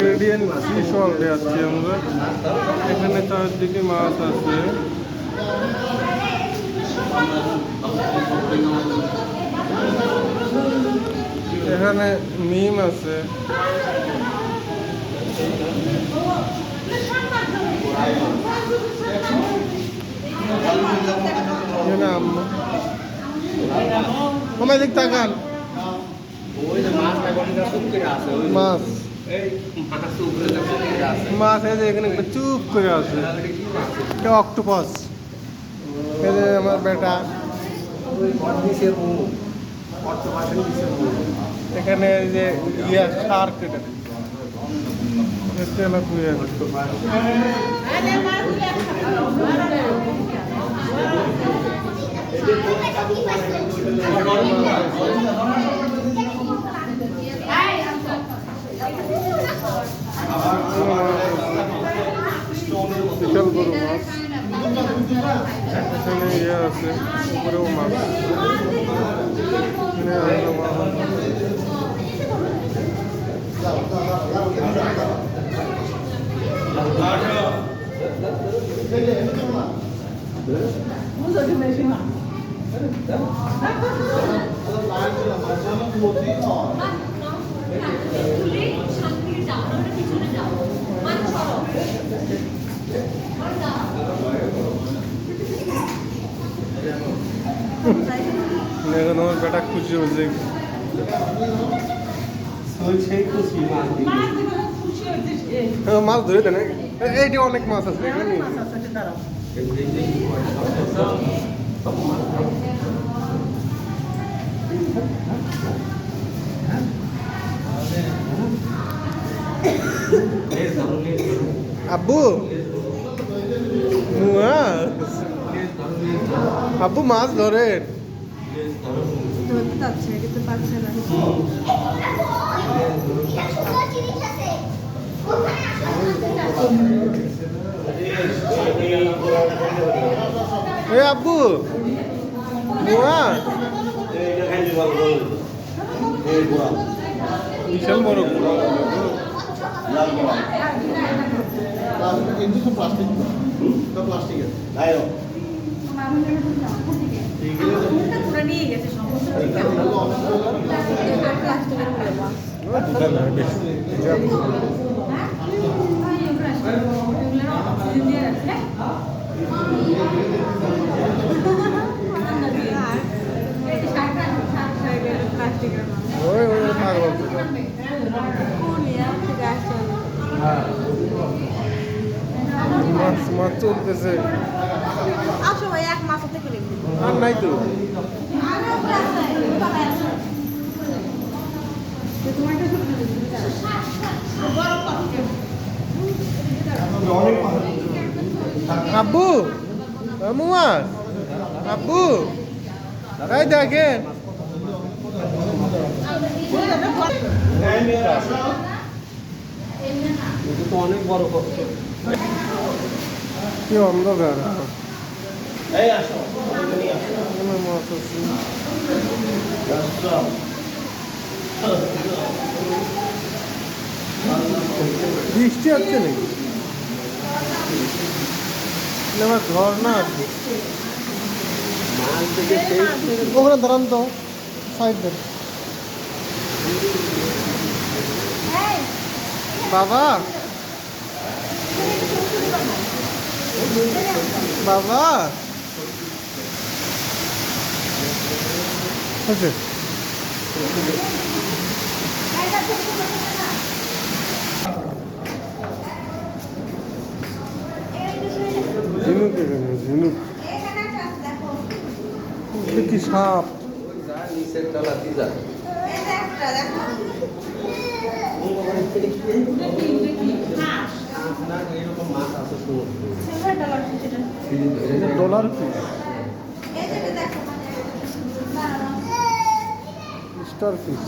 Radian C সল্টে আছি আমরা। এখানে চারদিকে মাছ আছে। এখানে মিম আছে। মামা দেখ তাকান মাছ মাছ এই যে এখানে একটা চুপ করে আছে। এটা অক্টোপাস। এই যে আমার বেটা এখানে যে ইয়া শার্ক এটা তেলাপিয়া। বিশাল বড় মাছ। এখানে ইয়ে আছে উপরেও মাছ। এখন আমার বেটা খুশি হয়েছে। মাছ ধরে দেন। এইটি অনেক মাছ আছে এখানে। আব্বু আব্বু মাছ ধরেন। ধরতে চাচ্ছে কিন্তু পারছে না। আব্বু মুয়া বিশাল বড় মাছ চলতেছে। আসো ভাই এক মাস থেকে আর নাই তো। আব্বু মুয়া আব্বু এই দেখেন অনেক বড় কি অন্ধকার। মাছ আছে। বৃষ্টি হচ্ছে নাকি? আমার ঝর্ণা আছে ওখানে দাঁড়ান তো সাইড দেন। বাবা বাবা আচ্ছা ঝিনুক এখানে ঝিনুক কি সাপ নিচের তলাতে যা dollar star fish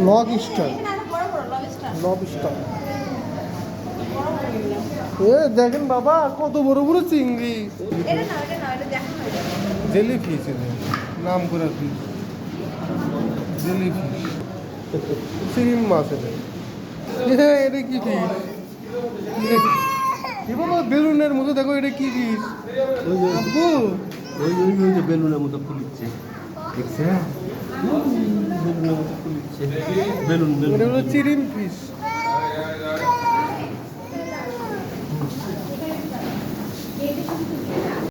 log star লব স্টার। এ দেখেন বাবা কত বড় বড় চিংড়ি। জেলি ফিশ নাম করে ফিশ জেলি ফিশ। সিরিম মাছ এটা এটা কি ফিস? এ বাবা বেলুনের মতো দেখো এটা কি ফিস? ওই যে আব্বু ওই যে বেলুনের মতো ফুলিচ্ছে দেখছে বেলুনের মতো ফুলিচ্ছে বেলুন এটা হলো চিরিম ফিস।